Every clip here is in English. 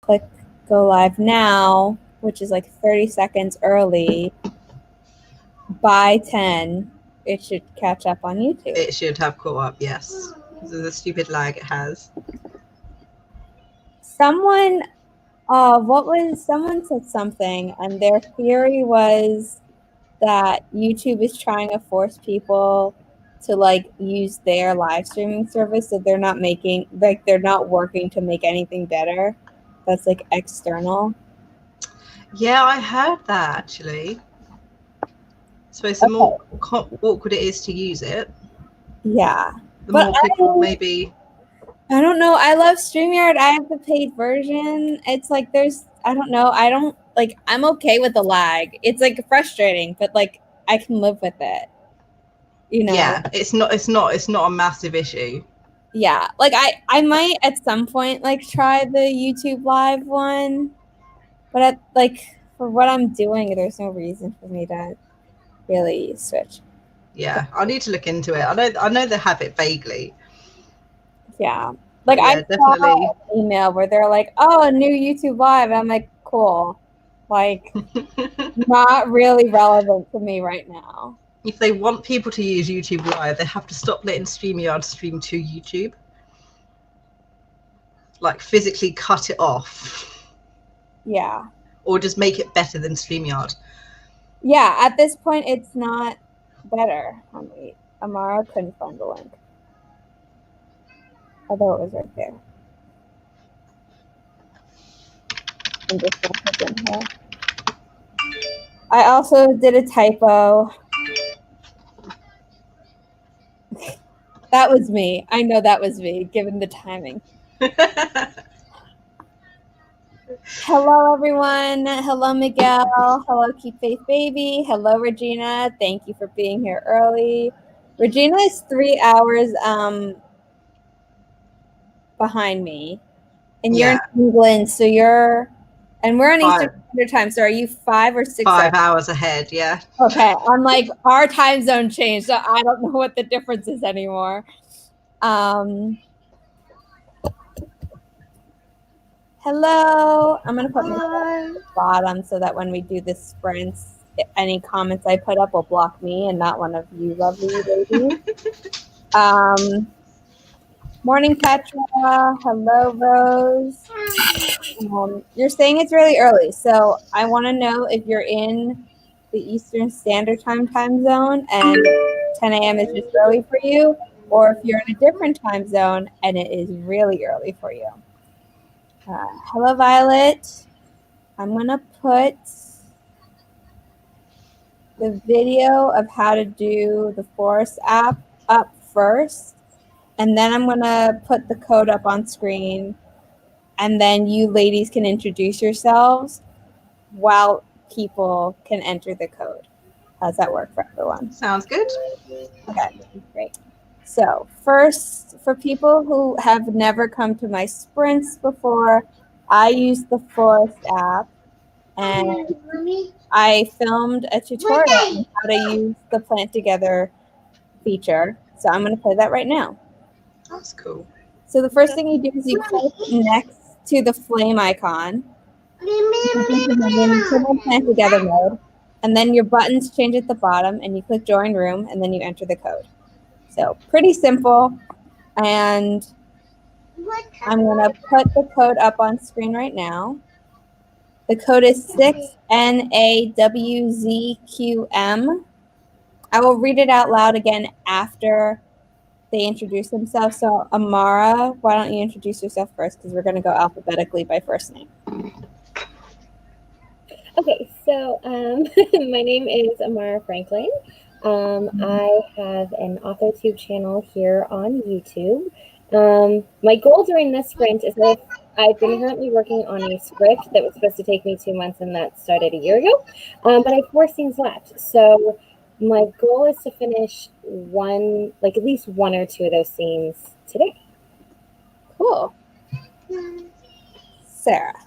click go live now, which is like 30 seconds early, by 10, it should catch up on YouTube. It should have caught up, yes. This is a stupid lag it has. Someone said something, and their theory was that YouTube is trying to force people to like use their live streaming service, so they're not working to make anything better that's like external. Yeah, I heard that actually. So the more awkward it is to use it, yeah, the more people maybe. I don't know. I love StreamYard. I have the paid version. It's like I don't know. I'm okay with the lag. It's like frustrating, but like I can live with it. You know? Yeah, it's not a massive issue. Yeah, like I might at some point like try the YouTube live one, but for what I'm doing, there's no reason for me to really switch. Yeah, I need to look into it. I know they have it vaguely. Yeah, like I saw an email where they're like, "Oh, a new YouTube live." I'm like, "Cool," like not really relevant to me right now. If they want people to use YouTube Live, they have to stop letting StreamYard stream to YouTube. Like physically cut it off. Yeah. Or just make it better than StreamYard. Yeah, at this point, it's not better. Amara couldn't find the link. Although it was right there. I'm just gonna put in here. I also did a typo. That was me. I know that was me, given the timing. Hello, everyone. Hello, Miguel. Hello, Keep Faith Baby. Hello, Regina. Thank you for being here early. Regina is 3 hours behind me. And you're in England, so and we're on Eastern Standard Time, so are you 5 or 6 5 hours ahead, yeah. Okay, I'm like, our time zone changed, so I don't know what the difference is anymore. Hello, I'm going to put my at the bottom so that when we do the sprints, any comments I put up will block me and not one of you lovely ladies. Morning, Petra. Hello, Rose. You're saying it's really early, so I want to know if you're in the Eastern Standard Time zone and 10 a.m. is just early for you, or if you're in a different time zone and it is really early for you. Hello, Violet. I'm going to put the video of how to do the Forest app up first, and then I'm going to put the code up on screen, and then you ladies can introduce yourselves while people can enter the code. How does that work for everyone? Sounds good. Okay, great. So first, for people who have never come to my sprints before, I use the Forest app, and I filmed a tutorial on how to use the Plant Together feature. So I'm going to play that right now. That's cool. So the first thing you do is you click next to the flame icon. You Plant Together mode, and then your buttons change at the bottom, and you click Join Room, and then you enter the code. So pretty simple, and I'm going to put the code up on screen right now. The code is 6NAWZQM. I will read it out loud again after they introduce themselves. So Amara, why don't you introduce yourself first, because we're going to go alphabetically by first name. Okay, so my name is Amara Franklin. I have an AuthorTube channel here on YouTube. My goal during this sprint is that I've been currently working on a script that was supposed to take me 2 months, and that started a year ago. But I have 4 scenes left. So my goal is to finish at least 1 or 2 of those scenes today. Cool. Sarah.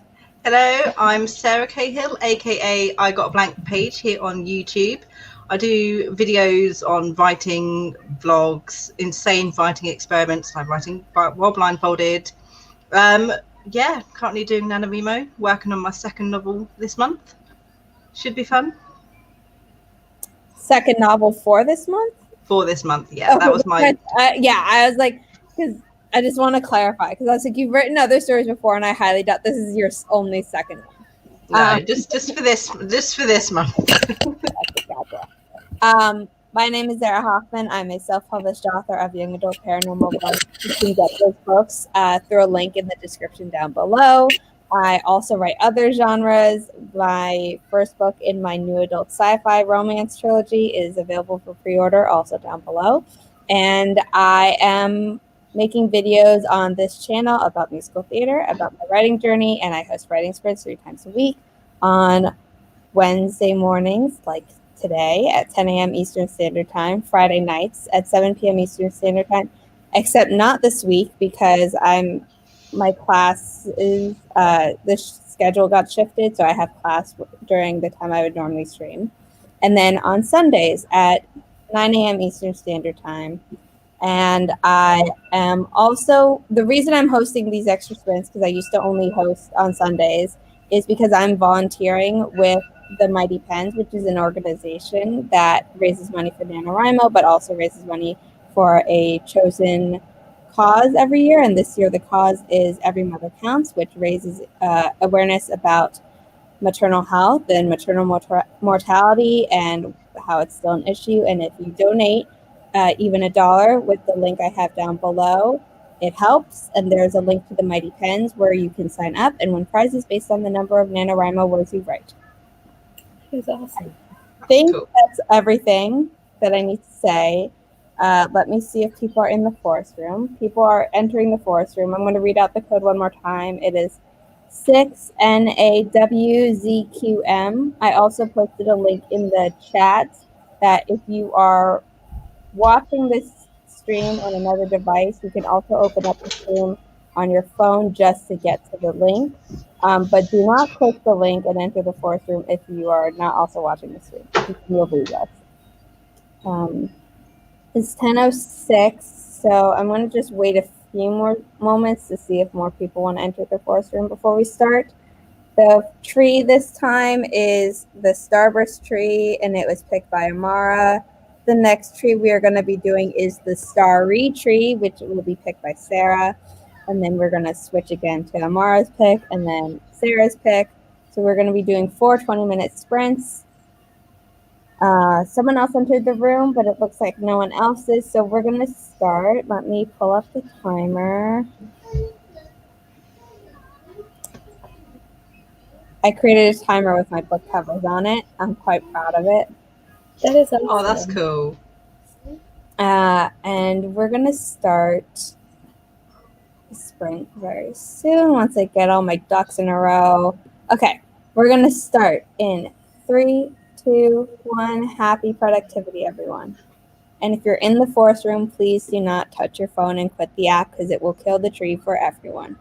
Hello, I'm Sarah Cahill, aka Igotablankpage here on YouTube. I do videos on writing, vlogs, insane writing experiments, like writing while blindfolded. Yeah, currently doing NaNoWriMo, working on my second novel this month. Should be fun. Second novel for this month? For this month, yeah. That was my... yeah, I was like, because I just want to clarify, because I was like, you've written other stories before, and I highly doubt this is your only second one. No, just for this month. Gotcha. My name is Zara Hoffman. I'm a self-published author of young adult paranormal books. You can get those books through a link in the description down below. I also write other genres. My first book in my new adult sci-fi romance trilogy is available for pre-order, also down below. And I am making videos on this channel about musical theater, about my writing journey, and I host writing sprints 3 times a week on Wednesday mornings, like today at 10 a.m. Eastern Standard Time, Friday nights at 7 p.m. Eastern Standard Time, except not this week because my class is the schedule got shifted, so I have class during the time I would normally stream, and then on Sundays at 9 a.m. Eastern Standard Time. And I am also, the reason I'm hosting these extra sprints, because I used to only host on Sundays, is because I'm volunteering with the Mighty Pens, which is an organization that raises money for NaNoWriMo, but also raises money for a chosen cause every year. And this year the cause is Every Mother Counts, which raises awareness about maternal health and maternal mortality and how it's still an issue. And if you donate even $1 with the link I have down below, it helps. And there's a link to the Mighty Pens where you can sign up and win prizes based on the number of NaNoWriMo words you write. It's awesome. I think that's everything that I need to say. Let me see if people are in the forest room. People are entering the forest room. I'm going to read out the code one more time. It is 6NAWZQM. I also posted a link in the chat that if you are watching this stream on another device, you can also open up the stream on your phone just to get to the link. But do not click the link and enter the forest room if you are not also watching the stream. You'll lose us. It's 10:06, so I'm going to just wait a few more moments to see if more people want to enter the forest room before we start. The tree this time is the Starburst tree, and it was picked by Amara. The next tree we are going to be doing is the Starry tree, which will be picked by Sarah. And then we're going to switch again to Amara's pick and then Sarah's pick. So we're going to be doing 4 20-minute sprints. Someone else entered the room, but it looks like no one else is. So we're going to start. Let me pull up the timer. I created a timer with my book covers on it. I'm quite proud of it. That is awesome. Oh, that's cool. And we're going to start the sprint very soon once I get all my ducks in a row. Okay, we're going to start in 3, 2, 1. Happy productivity, everyone. And if you're in the forest room, please do not touch your phone and quit the app because it will kill the tree for everyone.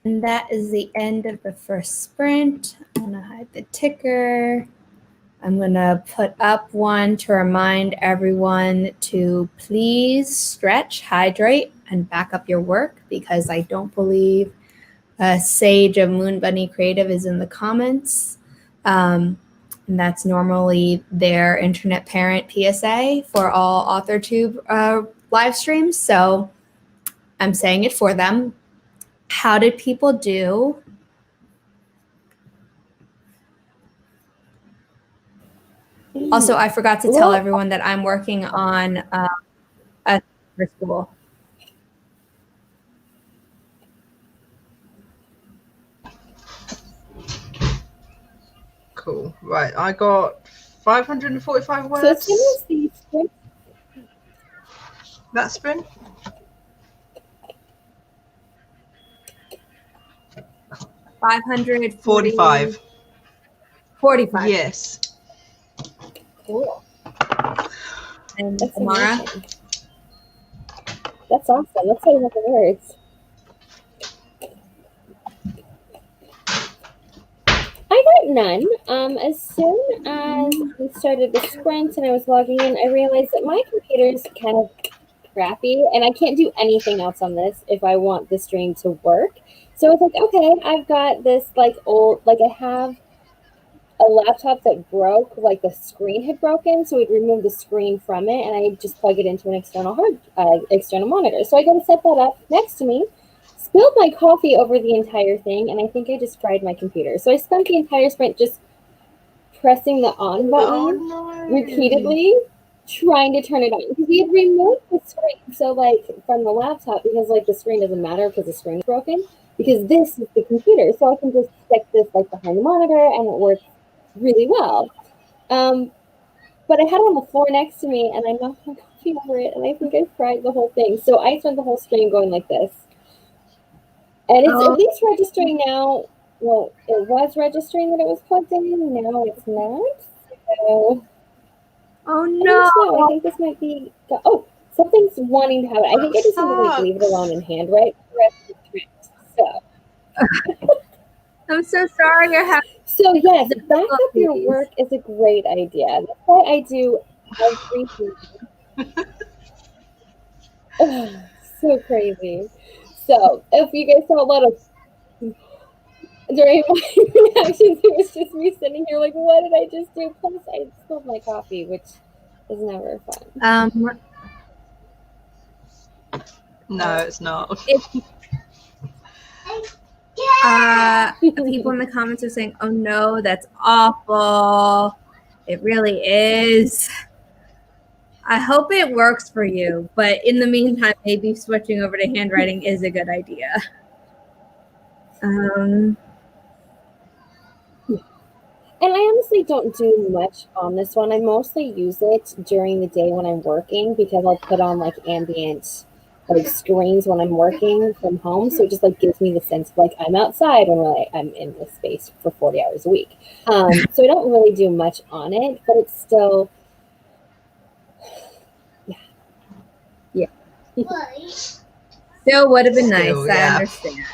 And that is the end of the first sprint. I'm going to hide the ticker. I'm going to put up one to remind everyone to please stretch, hydrate, and back up your work, because I don't believe Sage of Moon Bunny Creative is in the comments. And that's normally their internet parent PSA for all AuthorTube live streams. So I'm saying it for them. How did people do? Also, I forgot to tell everyone that I'm working on a for school. Cool. Right, I got 545 words. So as soon as the sprint, that sprint. 545. 45. Yes. cool. And That's Amara? amazing. That's awesome. Let's say what the words. I got none. As soon as we started the sprint and I was logging in, I realized that my computer is kind of crappy and I can't do anything else on this if I want the stream to work. So I was like, okay, I've got this like old, like I have a laptop that broke, like the screen had broken, so we'd remove the screen from it and I just plug it into an external external monitor. So I go to set that up next to me, spilled my coffee over the entire thing, and I think I just fried my computer. So I spent the entire sprint just pressing the on button repeatedly, trying to turn it on, because we had removed the screen. So like from the laptop, because like the screen doesn't matter because the screen is broken, because this is the computer, so I can just stick this like behind the monitor and it works really well. But I had it on the floor next to me and I knocked my coffee over it and I think I fried the whole thing. So I spent the whole stream going like this. And it's at least registering now. Well, it was registering that it was plugged in. Now it's not. So Oh no! I think this might be. Oh, something's wanting to happen. I think I just need to like leave it alone and handwrite the rest of the script. So. I'm so sorry. So yes, back up your work is a great idea. That's why I do everything. Oh, so crazy. So if you guys saw a lot of during my reactions, it was just me sitting here like, what did I just do? Plus I spilled my coffee, which is never fun. No, it's not. People in the comments are saying, oh no, that's awful. It really is. I hope it works for you, but in the meantime, maybe switching over to handwriting is a good idea. And I honestly don't do much on this one. I mostly use it during the day when I'm working, because I'll put on like ambient like screens when I'm working from home. So it just like gives me the sense of like I'm outside when like I'm in this space for 40 hours a week. So I don't really do much on it, but it's still, yeah. Still would have been nice. Yeah. I understand.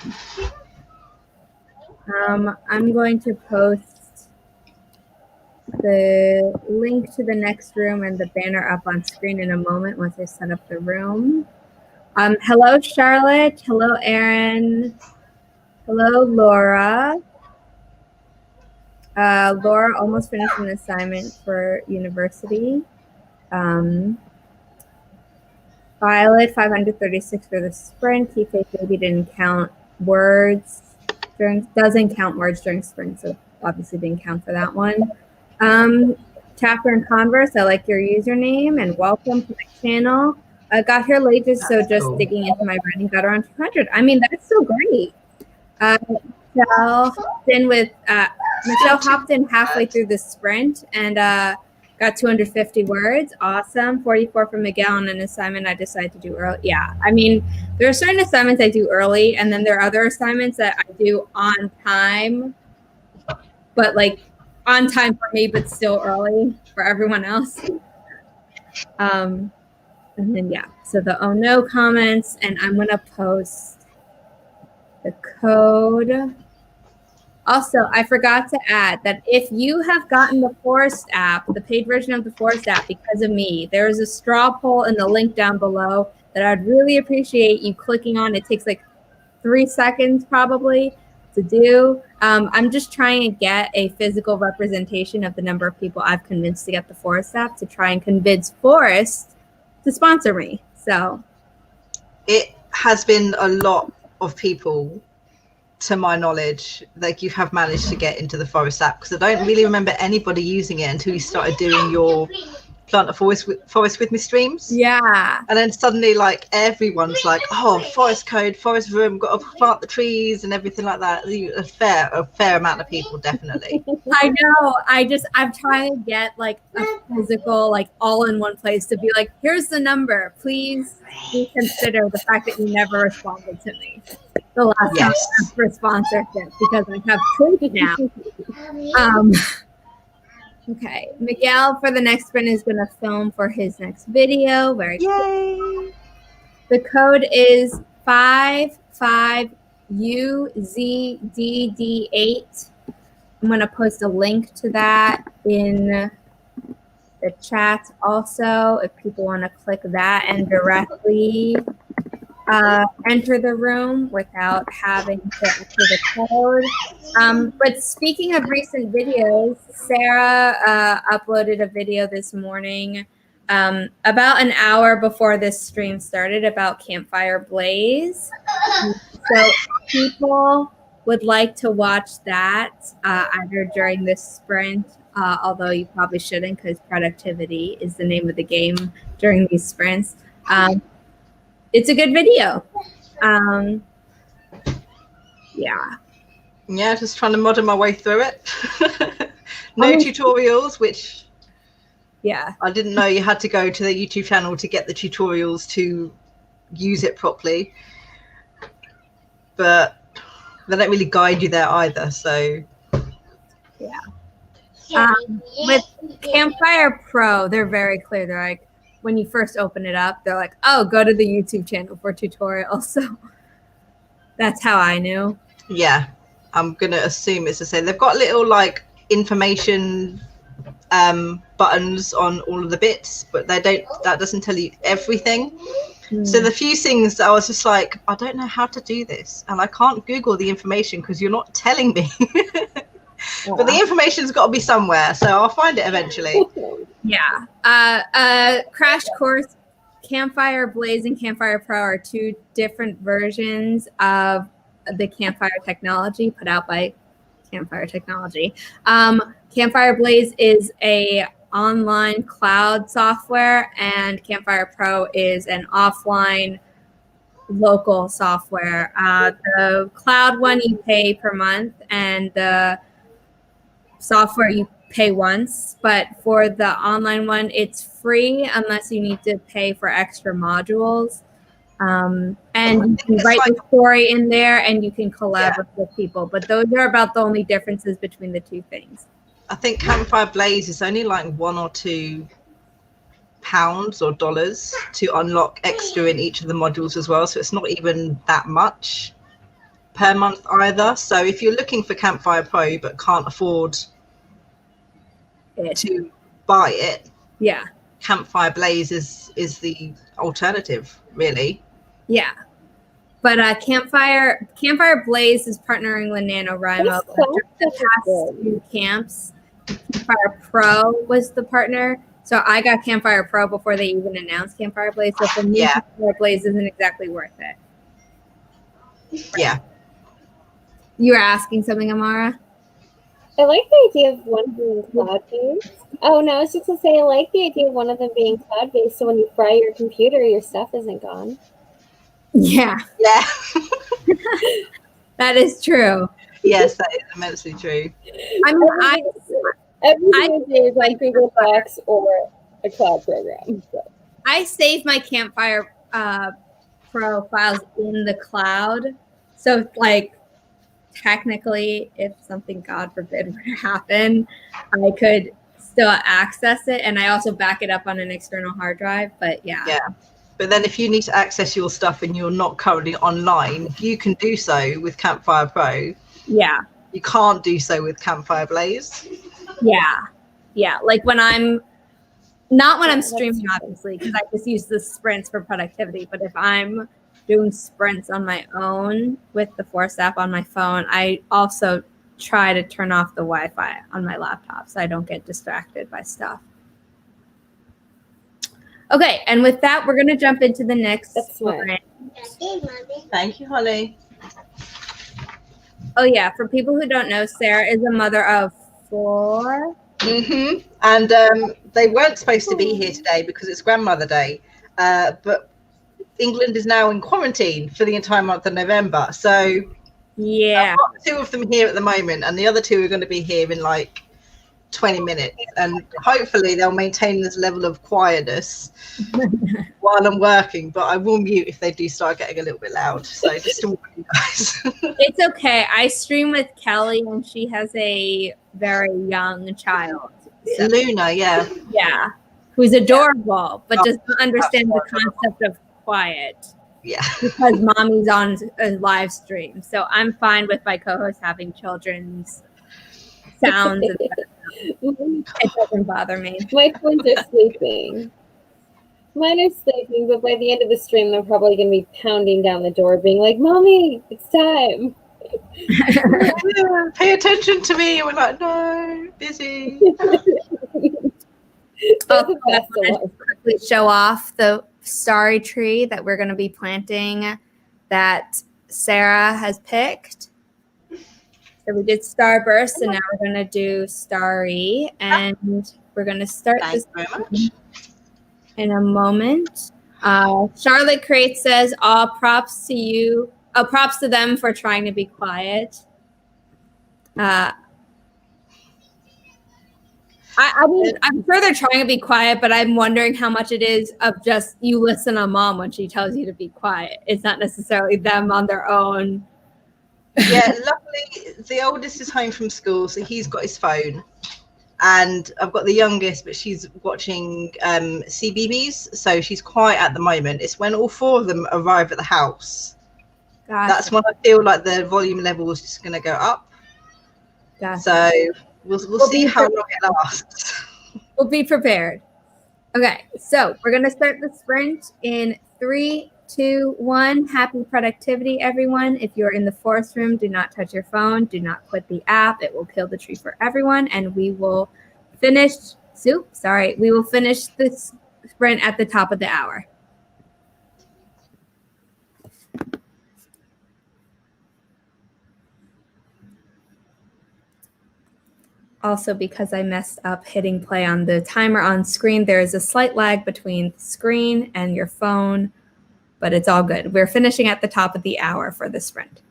I'm going to post the link to the next room and the banner up on screen in a moment once I set up the room. Hello, Charlotte. Hello, Erin. Hello, Laura. Laura almost finished an assignment for university. Violet, 536 for the sprint. T-Face Baby didn't count words doesn't count words during sprint, so obviously didn't count for that one. Chapter and Converse, I like your username and welcome to my channel. I got here late, just digging into my writing, got around 200. I mean, that's still great. Michelle hopped in halfway through the sprint and got 250 words. Awesome. 44 from Miguel on an assignment I decided to do early. Yeah, I mean, there are certain assignments I do early, and then there are other assignments that I do on time, but like on time for me, but still early for everyone else. And then, yeah, so the oh no comments, and I'm going to post the code. Also, I forgot to add that if you have gotten the Forest app, the paid version of the Forest app because of me, there is a straw poll in the link down below that I'd really appreciate you clicking on. It takes like 3 seconds probably to do. I'm just trying to get a physical representation of the number of people I've convinced to get the Forest app to try and convince Forest to sponsor me. So it has been a lot of people, to my knowledge, like you have managed to get into the Forest app, because I don't really remember anybody using it until you started doing your Plant a Forest with Me streams. Yeah. And then suddenly, like, everyone's like, oh, Forest code, Forest room, got to plant the trees and everything like that. A fair amount of people, definitely. I know. I'm trying to get like a physical, like all in one place to be like, here's the number. Please consider the fact that you never responded to me the last time I asked for sponsorship, because I have proof now. Okay, Miguel for the next sprint is going to film for his next video. Very cool. The code is 55UZDD8. I'm going to post a link to that in the chat also, if people want to click that and directly enter the room without having to enter the code. But speaking of recent videos, Sarah uploaded a video this morning about an hour before this stream started about Campfire Blaze. So people would like to watch that either during this sprint, although you probably shouldn't, because productivity is the name of the game during these sprints. It's a good video. Yeah, just trying to model my way through it. No tutorials, which I didn't know you had to go to the YouTube channel to get the tutorials to use it properly. But they don't really guide you there either, so with Campfire Pro, they're very clear. They're like, when you first open it up, they're like, oh, go to the YouTube channel for tutorials. So that's how I knew. Yeah, I'm gonna assume it's the same. They've got little like information buttons on all of the bits, but that doesn't tell you everything. So the few things that I was just like, I don't know how to do this, and I can't Google the information because you're not telling me. But the information's got to be somewhere, so I'll find it eventually. Yeah. Crash course, Campfire Blaze and Campfire Pro are two different versions of the Campfire technology put out by Campfire Technology. Campfire Blaze is a online cloud software, and Campfire Pro is an offline local software. The cloud one you pay per month, and the software you pay once, but for the online one it's free unless you need to pay for extra modules. And you can write the story in there and you can collaborate with people, but those are about the only differences between the two things. I think Campfire Blaze is only like £1 or £2 or dollars to unlock extra in each of the modules as well, so it's not even that much per month either. So if you're looking for Campfire Pro but can't afford to buy it, Campfire Blaze is the alternative, really. Yeah, but Campfire Blaze is partnering with NaNoWriMo. The past few camps, Campfire Pro was the partner. So I got Campfire Pro before they even announced Campfire Blaze. So for me, Campfire Blaze isn't exactly worth it. Yeah. You were asking something, Amara? I like the idea of one being cloud-based. Oh, no, I was just going to say, I like the idea of one of them being cloud-based, so when you fry your computer, your stuff isn't gone. Yeah. Yeah. That is true. Yes, that is immensely true. I mean, everything is like Google Docs or a cloud program. So. I save my Campfire Pro files in the cloud. So, like, technically, if something, God forbid, were to happen, I could still access it. And I also back it up on an external hard drive. But yeah. But then if you need to access your stuff and you're not currently online, you can do so with Campfire Pro. Yeah. You can't do so with Campfire Blaze. Yeah. Like when I'm streaming, obviously, because I just use the sprints for productivity. But if I'm doing sprints on my own with the Force app on my phone, I also try to turn off the Wi-Fi on my laptop so I don't get distracted by stuff. Okay, and with that, we're going to jump into the next sprint. Thank you, Holly. Oh, yeah. For people who don't know, Sarah is a mother of 4. Mm-hmm. And they weren't supposed to be here today because it's Grandmother Day. But England is now in quarantine for the entire month of November. So yeah, I've got 2 of them here at the moment, and the other 2 are going to be here in like 20 minutes. And hopefully they'll maintain this level of quietness while I'm working. But I will mute if they do start getting a little bit loud. So just to warn you guys. It's okay. I stream with Kelly, and she has a very young child. So, Luna, yeah. Yeah, who's adorable, but does not understand the concept of quiet. Yeah. Because mommy's on a live stream. So I'm fine with my co-host having children's sounds. And it doesn't bother me. My twins are sleeping. Mine are sleeping, but by the end of the stream, they're probably going to be pounding down the door, being like, "Mommy, it's time." Pay attention to me. And we're like, no, busy. Oh, I want to quickly show off the starry tree that we're going to be planting that Sarah has picked. So we did Starburst, and now we're going to do Starry, and we're going to start this very much. In a moment. Charlotte Crate says, all props to you. Oh, props to them for trying to be quiet. I mean, I'm sure they're trying to be quiet, but I'm wondering how much it is of just you listen to mom when she tells you to be quiet. It's not necessarily them on their own. Yeah, luckily the oldest is home from school, so he's got his phone. And I've got the youngest, but she's watching CBeebies, so she's quiet at the moment. It's when all 4 of them arrive at the house. Gotcha. That's when I feel like the volume level is just going to go up. Gotcha. So we'll see how long it lasts. We'll be prepared. Okay, so we're going to start the sprint in 3, 2, 1. Happy productivity, everyone. If you're in the forest room, do not touch your phone. Do not quit the app. It will kill the tree for everyone. And we will finish, we will finish this sprint at the top of the hour. Also, because I messed up hitting play on the timer on screen, there is a slight lag between the screen and your phone, but it's all good. We're finishing at the top of the hour for the sprint.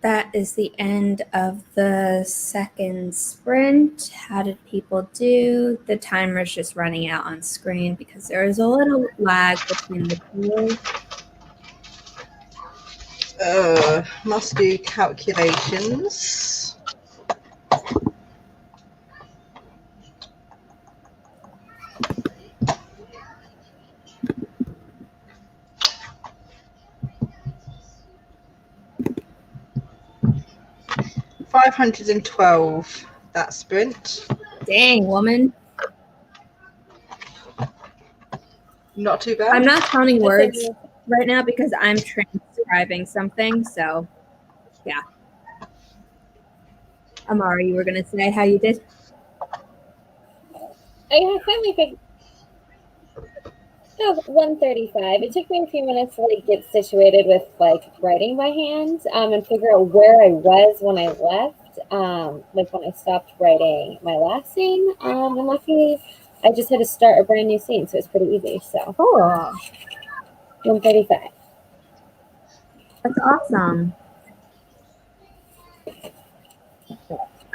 that is the end of the second sprint. How did people do? The timer's just running out on screen because there is a little lag between the two. Must do calculations. $512 that sprint. Dang, woman. Not too bad. I'm not counting words right now because I'm transcribing something, so yeah. Amara, you were going to say how you did? I finally figured. Oh, 135. It took me a few minutes to like get situated with like writing by hand and figure out where I was when I left. Like when I stopped writing my last scene. And luckily, I just had to start a brand new scene, so it's pretty easy. So Cool. 135. That's awesome.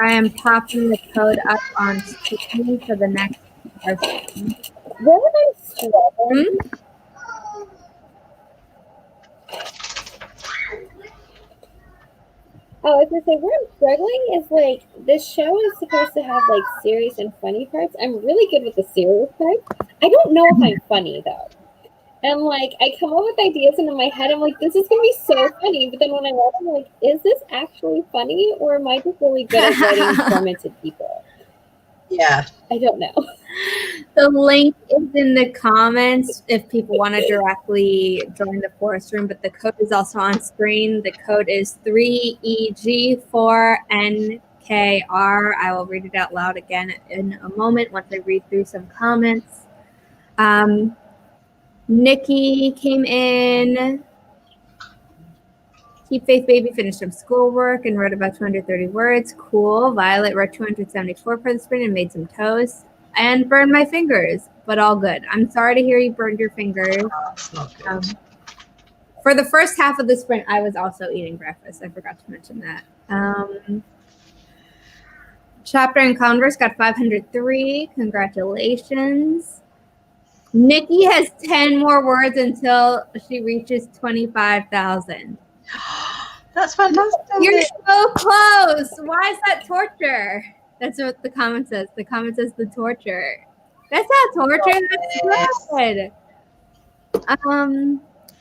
I am popping the code up on screen for the next person. Where am I struggling? Oh, I was gonna say where I'm struggling is like this show is supposed to have like serious and funny parts. I'm really good with the serious parts. I don't know if I'm funny though. And like I come up with ideas and in my head I'm like, this is gonna be so funny. But then when I write, I'm like, is this actually funny or am I just really good at writing tormented people? Yeah. I don't know. The link is in the comments if people want to directly join the forest room, but the code is also on screen. The code is 3EG4NKR. I will read it out loud again in a moment once I read through some comments. Nikki came in. Keep Faith Baby finished some schoolwork and wrote about 230 words. Cool. Violet wrote 274 for the sprint and made some toast. And burned my fingers, but all good. I'm sorry to hear you burned your fingers. That's not good. For the first half of the sprint, I was also eating breakfast. I forgot to mention that. Chapter and Converse got 503. Congratulations. Nikki has 10 more words until she reaches 25,000. That's fantastic. You're so close. Why is that torture? That's what the comment says. The comment says the torture. That's not torture. That's good.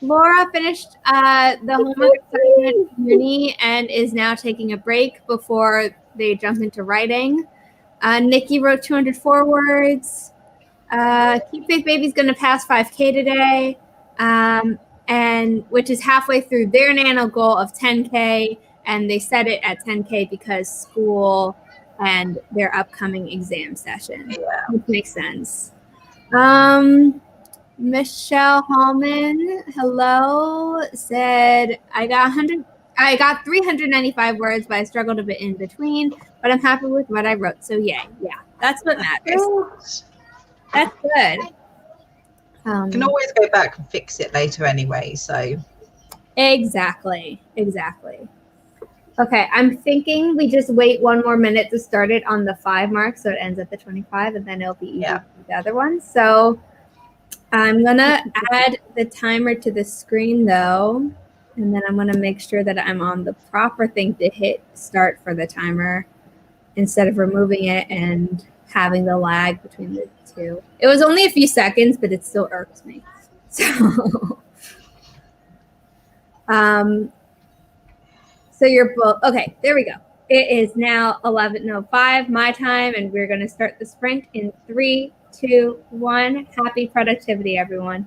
Laura finished the homework assignment at uni and is now taking a break before they jump into writing. Nikki wrote 204 words. Keep Faith Baby's going to pass 5K today, and which is halfway through their nano goal of 10K. And they set it at 10K because school and their upcoming exam session. Yeah. Which makes sense. Michelle Hallman, hello, said I got 395 words, but I struggled a bit in between. But I'm happy with what I wrote. So yay, yeah, that's what matters. That's good. You can always go back and fix it later anyway. So exactly. Okay, I'm thinking we just wait one more minute to start it on the 5 mark, so it ends at the 25, and then it'll be easy to do the other one. So I'm gonna add the timer to the screen though, and then I'm gonna make sure that I'm on the proper thing to hit start for the timer instead of removing it and having the lag between the two. It was only a few seconds, but it still irks me. So you're both okay. There we go. It is now 11:05 my time, and we're going to start the sprint in 3, 2, 1. Happy productivity, everyone.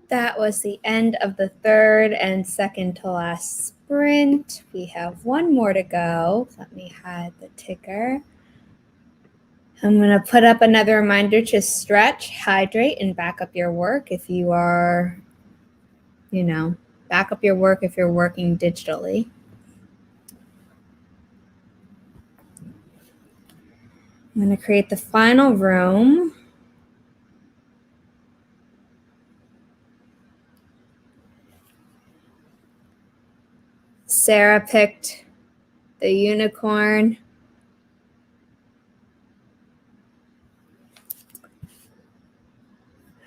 That was the end of the third and second to last sprint. We have one more to go. Let me hide the ticker. I'm going to put up another reminder to stretch, hydrate, and back up your work if you are, back up your work if you're working digitally. I'm going to create the final room. Sarah picked the unicorn.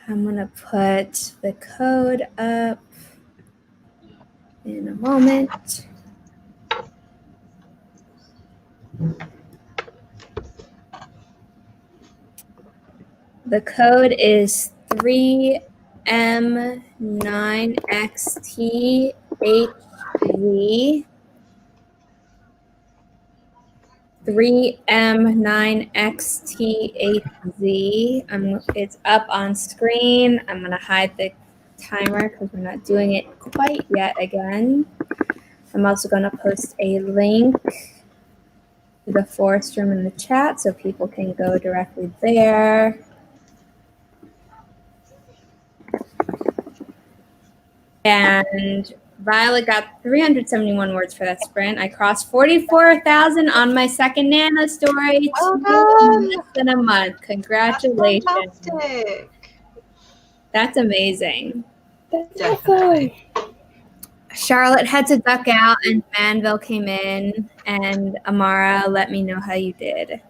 I'm going to put the code up in a moment. The code is 3M9XTHZ. 3M9XTHZ. It's up on screen. I'm going to hide the timer because we're not doing it quite yet again. I'm also going to post a link to the forest room in the chat so people can go directly there. And Violet got 371 words for that sprint. I crossed 44,000 on my second Nano story. Well Less than a month. Congratulations. That's fantastic. That's amazing. That's Definitely. awesome. Charlotte had to duck out and Manville came in, and Amara, let me know how you did.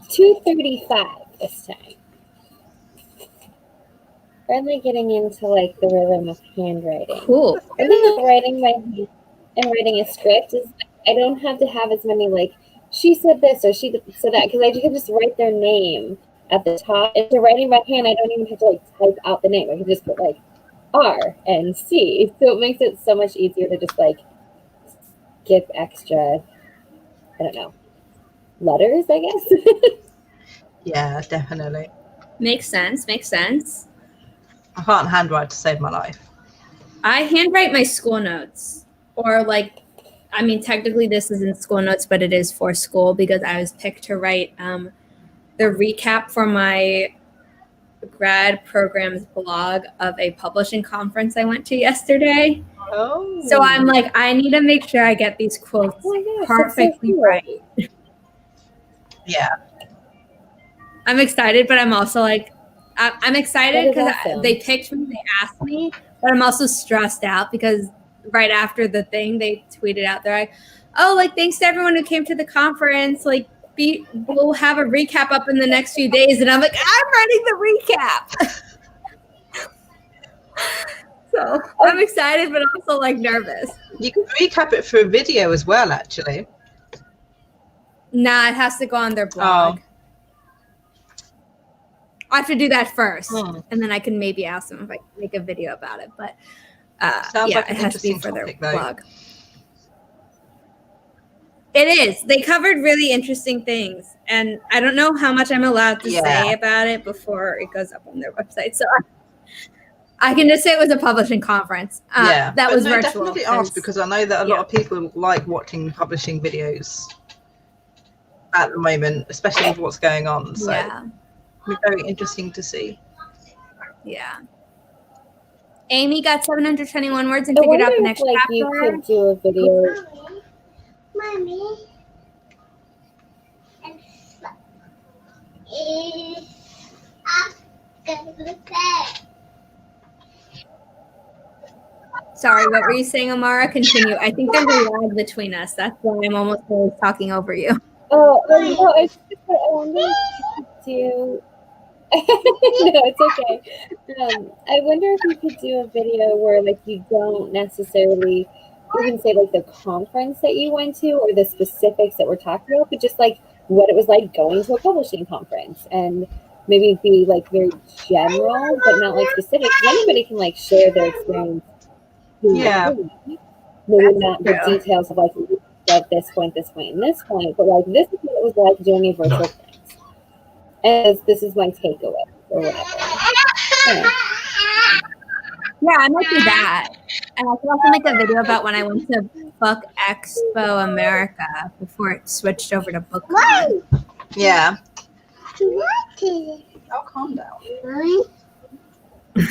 235 this time. Finally getting into like the rhythm of handwriting. Cool. I think writing a script is I don't have to have as many like she said this or she said that because I can just write their name at the top. If they're writing by hand, I don't even have to like type out the name. I can just put like R and C. So it makes it so much easier to just like give extra, I don't know, letters, I guess. Yeah, definitely. Makes sense. Makes sense. I can't handwrite to save my life. I handwrite my school notes, or like, I mean, technically this isn't school notes, but it is for school because I was picked to write the recap for my grad program's blog of a publishing conference I went to yesterday. Oh. So I'm like, I need to make sure I get these quotes perfectly right. Yeah. I'm excited, but I'm also like, I'm excited because awesome. they picked me, they asked me, but I'm also stressed out because right after the thing, they tweeted out, they're like, oh, like, thanks to everyone who came to the conference. Like, we'll have a recap up in the next few days. And I'm like, I'm writing the recap. So I'm excited, but also like nervous. You can recap it for a video as well, actually. Nah, it has to go on their blog. Oh. I have to do that first, and then I can maybe ask them if I can make a video about it. But Sounds yeah, like an it has to be interesting for their topic, though. blog. It is. They covered really interesting things, and I don't know how much I'm allowed to say about it before it goes up on their website. So I can just say it was a publishing conference. That was virtual. Definitely ask because I know that a lot of people like watching publishing videos at the moment, especially with what's going on. So it'll be very interesting to see. Yeah. Amy got 721 words and figured out the next chapter. You could do a video. Mommy. Sorry, what were you saying, Amara? Continue. I think there's a lag between us. That's why I'm almost always talking over you. Oh, no, I wonder if you could do. No, it's okay. I wonder if you could do a video where, like, you don't necessarily even say like the conference that you went to or the specifics that we're talking about, but just like what it was like going to a publishing conference and maybe be like very general, but not like specific. Anybody can like share their experience. Yeah. Maybe not the details of like at this point, and this point, but like this is what it was like doing a virtual class. as this is my takeaway or whatever. Yeah. Yeah, I might do that. And I could also make a video about when I went to Book Expo America before it switched over to BookCon. Yeah. What is it? Oh, calm down. Mommy? I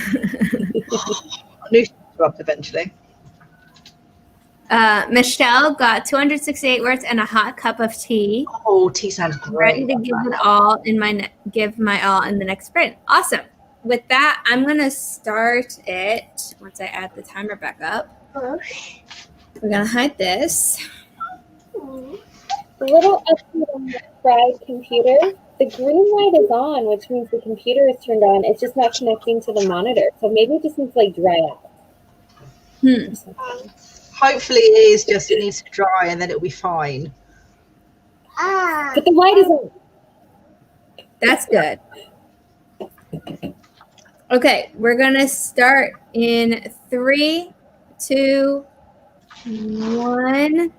knew she'd grow up eventually. Michelle got 268 words and a hot cup of tea. Oh, tea sounds Ready great. to give it all in give my all in the next sprint. Awesome. With that, I'm gonna start it once I add the timer back up. We're gonna hide this. A little update on the fried computer. The green light is on, which means the computer is turned on. It's just not connecting to the monitor. So maybe it just needs to like dry out. Hopefully it needs to dry and then it'll be fine. But the light is on. That's good. Okay, we're gonna start in 3, 2, 1.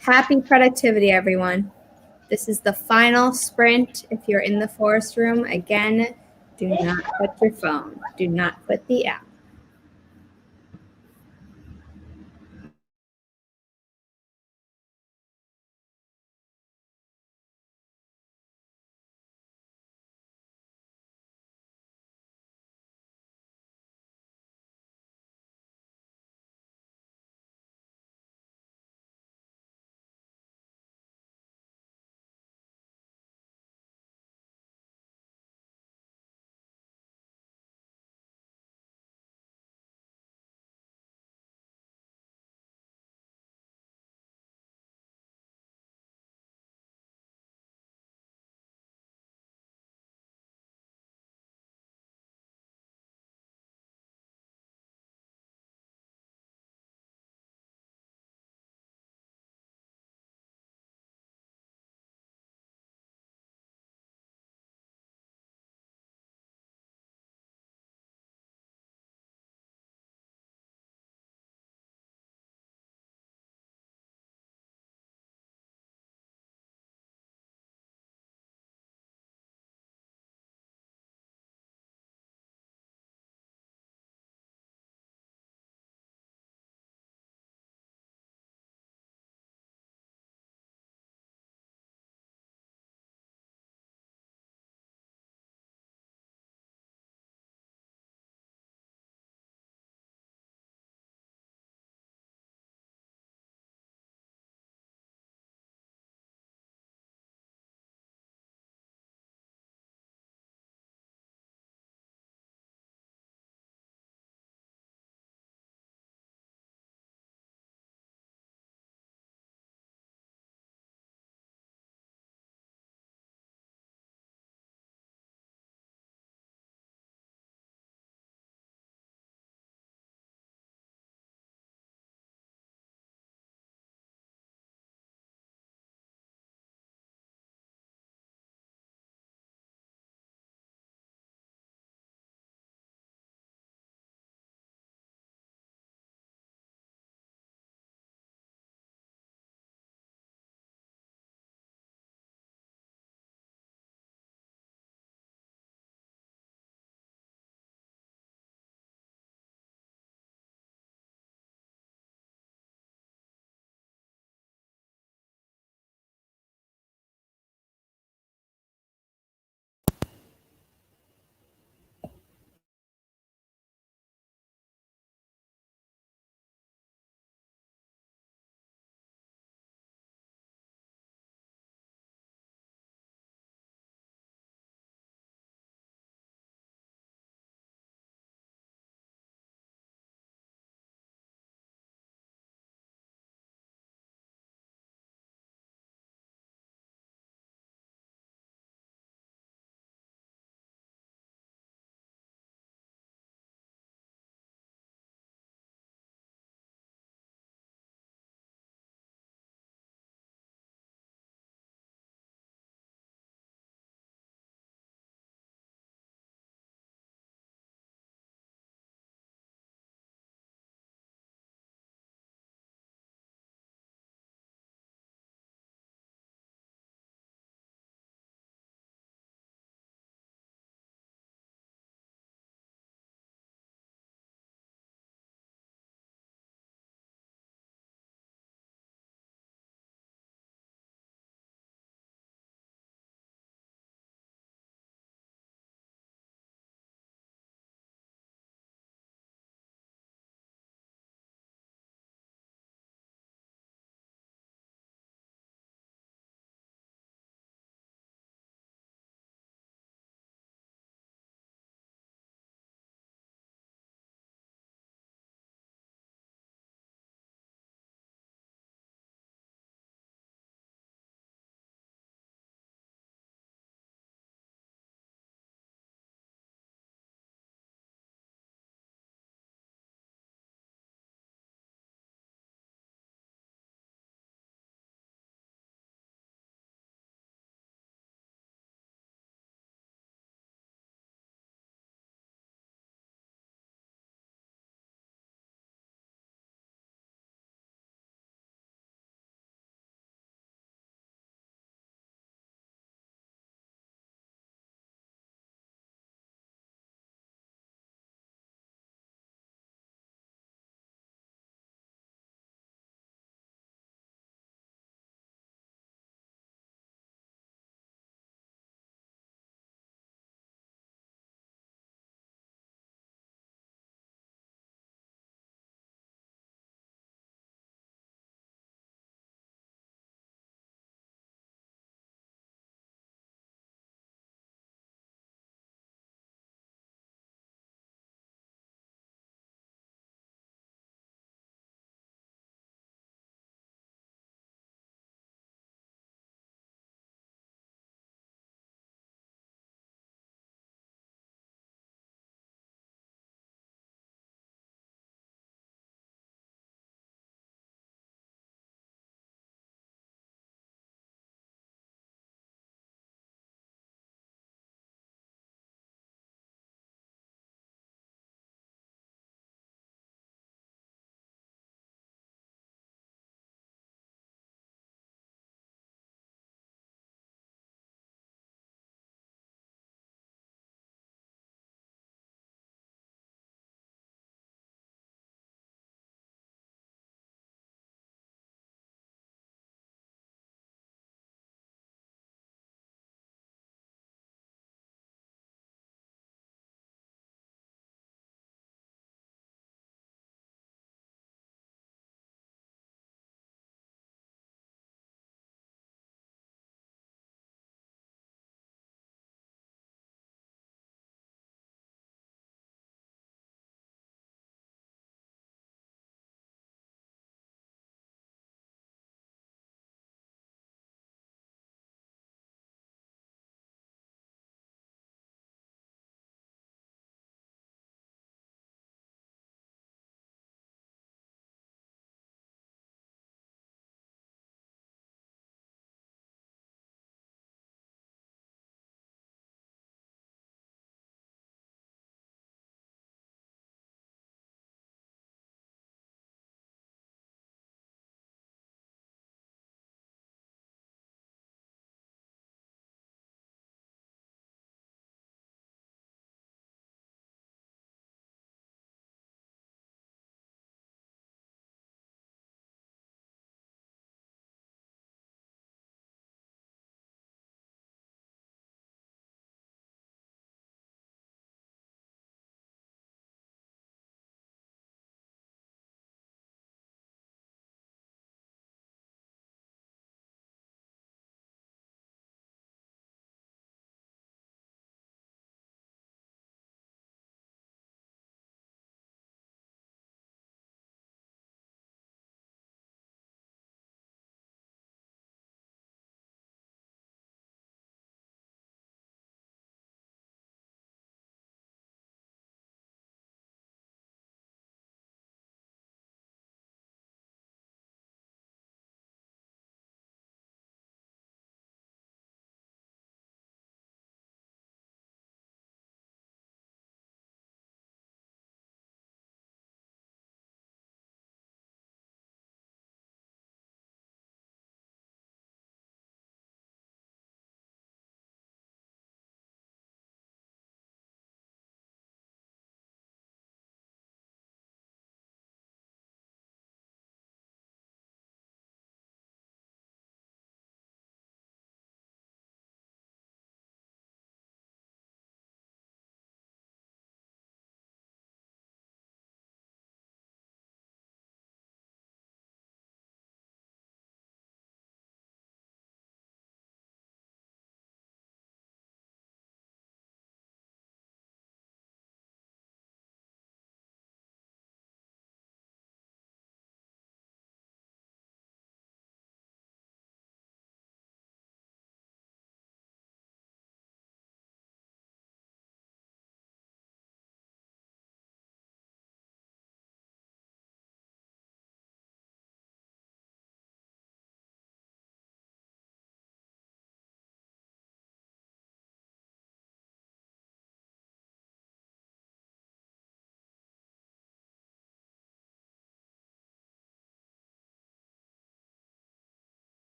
Happy productivity, everyone. This is the final sprint. If you're in the forest room, again, do not quit your phone. Do not quit the app.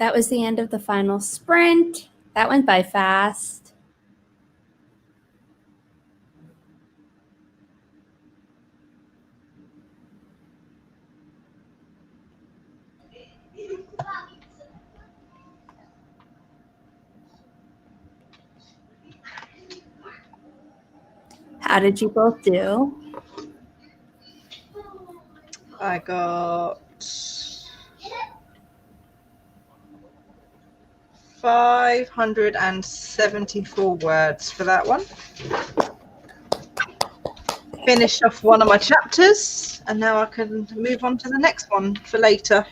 That was the end of the final sprint. That went by fast. How did you both do? I got 574 words for that one. Finished off one of my chapters, and now I can move on to the next one for later.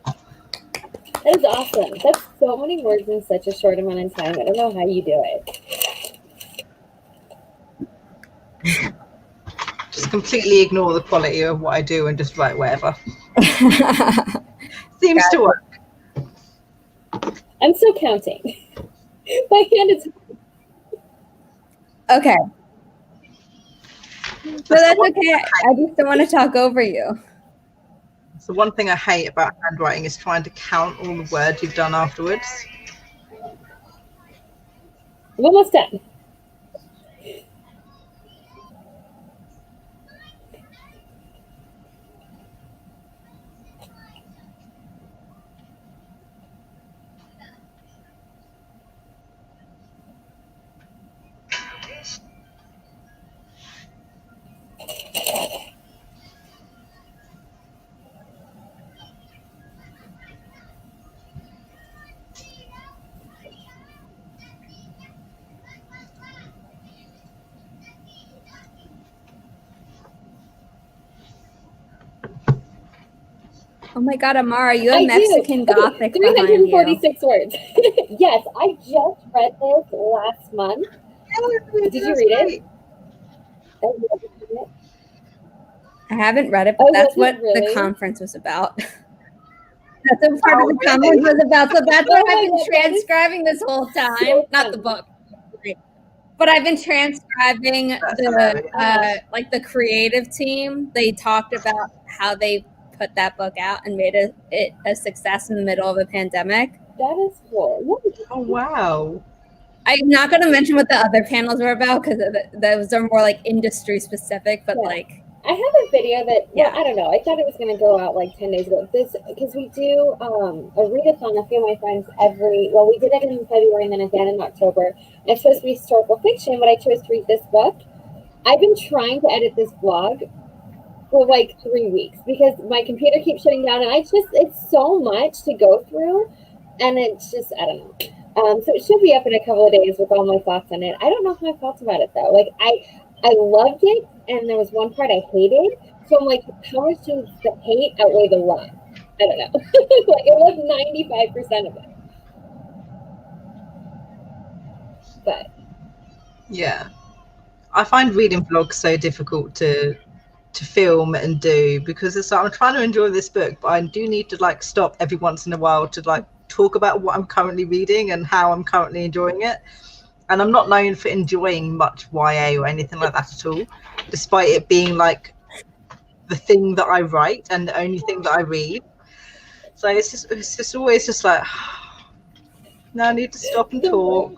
That is awesome. That's so many words in such a short amount of time. I don't know how you do it. Just completely ignore the quality of what I do and just write whatever. Seems to work. I'm still counting. My hand is... Okay. So that's okay. I just don't want to talk over you. So one thing I hate about handwriting is trying to count all the words you've done afterwards. I'm almost done. Oh my God, Amara, you have I Mexican do. Gothic behind you. 346 words. Yes, I just read this last month. Did you read it? I haven't read it, but that's what the conference was about. That's what part of the conference was about. So that's what I've been transcribing this whole time. Not the book, but I've been transcribing the like the creative team. They talked about how they put that book out and made it a success in the middle of a pandemic. That is cool. Oh wow. I'm not going to mention what the other panels were about because those are more like industry specific, but like I have a video that, well, I don't know. I thought it was going to go out like 10 days ago. Because we do a readathon, a few of my friends we did it in February and then again in October. And it's supposed to be historical fiction, but I chose to read this book. I've been trying to edit this blog for like 3 weeks because my computer keeps shutting down and it's so much to go through. And it's just, I don't know. So it should be up in a couple of days with all my thoughts on it. I don't know how I felt about it though. Like I loved it, and there was one part I hated. So I'm like, how much does the hate outweigh the love? I don't know. Like it was 95% of it. But yeah, I find reading vlogs so difficult to film and do because it's like I'm trying to enjoy this book, but I do need to like stop every once in a while to like talk about what I'm currently reading and how I'm currently enjoying it. And I'm not known for enjoying much YA or anything like that at all, despite it being like the thing that I write and the only thing that I read. So it's just always just like, no, I need to stop and talk.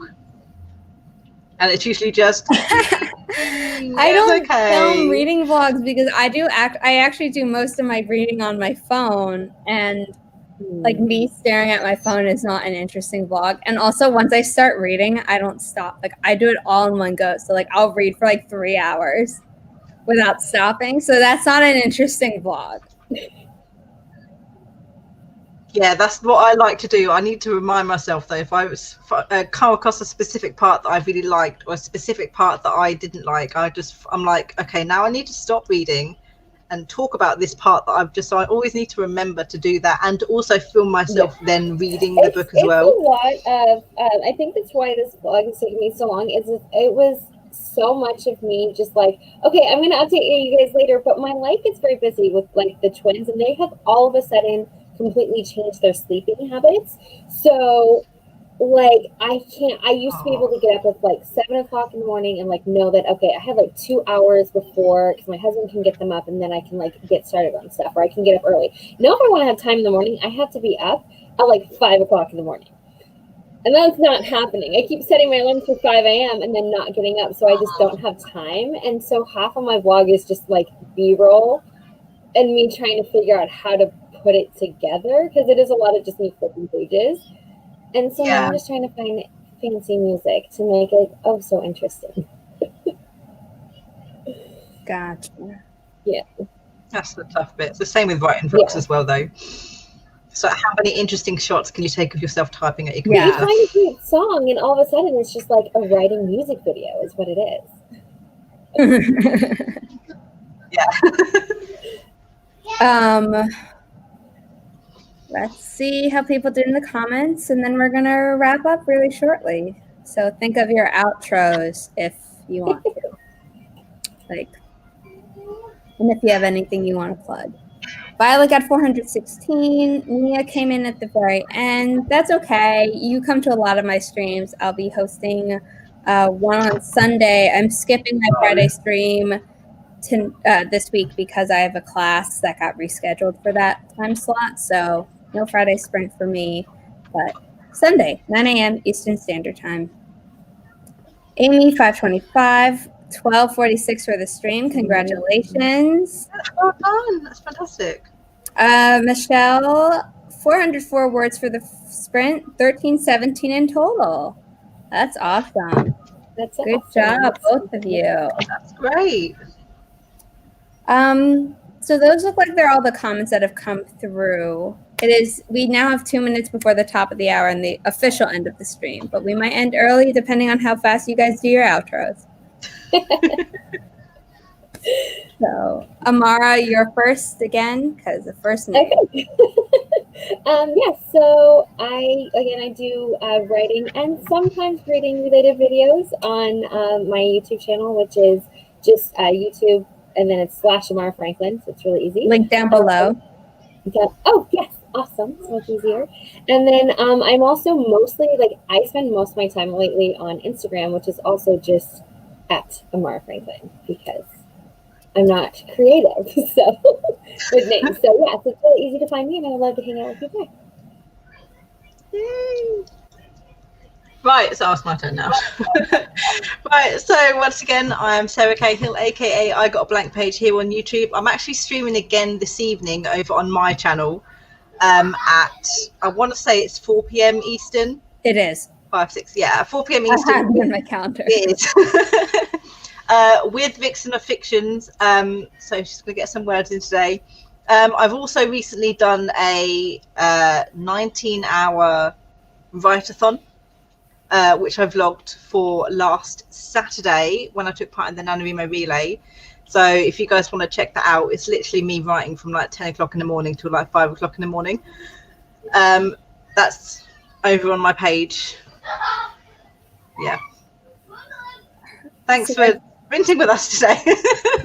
And it's usually just I don't film reading vlogs because I actually do most of my reading on my phone, and like me staring at my phone is not an interesting vlog. And also once I start reading, I don't stop. Like I do it all in one go. So like I'll read for like 3 hours without stopping. So that's not an interesting vlog. Yeah, that's what I like to do. I need to remind myself though, if I was come across a specific part that I really liked or a specific part that I didn't like, I'm like, okay, now I need to stop reading and talk about this part that I always need to remember to do that, and also film myself then reading the book as well. It's a lot of, I think that's why this vlog is taking me so long, is it was so much of me just like, okay, I'm going to update you guys later, but my life is very busy with like the twins, and they have all of a sudden completely changed their sleeping habits. So like I used to be able to get up at like 7 o'clock in the morning and like know that, okay, I have like 2 hours before, because my husband can get them up and then I can like get started on stuff, or I can get up early. Now if I want to have time in the morning, I have to be up at like 5 o'clock in the morning. And that's not happening. I keep setting my alarms for 5 a.m. and then not getting up, so I just don't have time. And so half of my vlog is just like B-roll and me trying to figure out how to put it together, because it is a lot of just me flipping pages. And so now I'm just trying to find fancy music to make it so interesting. Gotcha. Yeah. That's the tough bit. It's the same with writing vlogs as well, though. So how many interesting shots can you take of yourself typing at your computer? You find a great song, and all of a sudden it's just like a writing music video is what it is. Yeah. Let's see how people do in the comments, and then we're going to wrap up really shortly. So think of your outros if you want to. And if you have anything you want to plug. Violet got 416. Mia came in at the very end. That's okay. You come to a lot of my streams. I'll be hosting one on Sunday. I'm skipping my Friday stream this week because I have a class that got rescheduled for that time slot. So no Friday sprint for me, but Sunday, 9 a.m. Eastern Standard Time. Amy, 525. 12:46 for the stream. Congratulations. Well done. That's fantastic. Michelle, 404 words for the sprint, 1317 in total. That's awesome. That's good job, both of you. That's great. So those look like they're all the comments that have come through. We now have 2 minutes before the top of the hour and the official end of the stream, but we might end early depending on how fast you guys do your outros. So, Amara, you're first again, because the first name. Okay. Yes, so I do writing and sometimes reading related videos on my YouTube channel, which is just YouTube, and then it's /Amara Franklin, so it's really easy. Link down below. Oh, yes, awesome, so much easier. And then I'm also mostly, I spend most of my time lately on Instagram, which is also just at Amara Franklin, because I'm not creative, so with names. So yeah, so it's really easy to find me, and I would love to hang out with you there. Yay. Right, so it's my turn now. Right, so once again, I'm Sarah Cahill, aka Igotablankpage here on YouTube. I'm actually streaming again this evening over on my channel at, I want to say it's 4 p.m. Eastern. It is. 5, 6, yeah, 4 p.m. Eastern. I have it in my calendar. It is. With Vixen of Fictions, so she's going to get some words in today. I've also recently done a 19-hour write-a-thon, which I vlogged for last Saturday when I took part in the NaNoWriMo relay. So if you guys want to check that out, it's literally me writing from like 10 o'clock in the morning to like 5 o'clock in the morning. That's over on my page. Yeah. Thanks for printing with us today.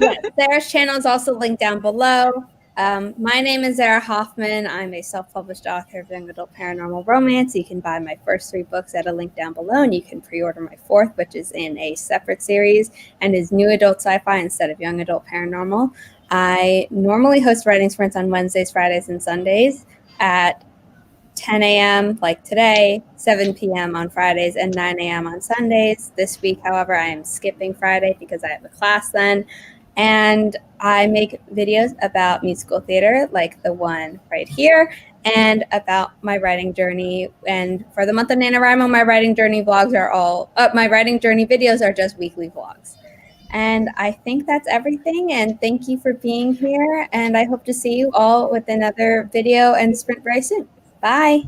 Yes, Sarah's channel is also linked down below. My name is Zara Hoffman. I'm a self-published author of young adult paranormal romance. You can buy my first 3 books at a link down below, and you can pre-order my 4th, which is in a separate series and is new adult sci-fi instead of young adult paranormal. I normally host writing sprints on Wednesdays, Fridays, and Sundays at 10 a.m. like today, 7 p.m. on Fridays, and 9 a.m. on Sundays. This week, however, I am skipping Friday because I have a class then. And I make videos about musical theater, like the one right here, and about my writing journey. And for the month of NaNoWriMo, my writing journey vlogs are all, my writing journey videos are just weekly vlogs. And I think that's everything. And thank you for being here. And I hope to see you all with another video and sprint very soon. Bye.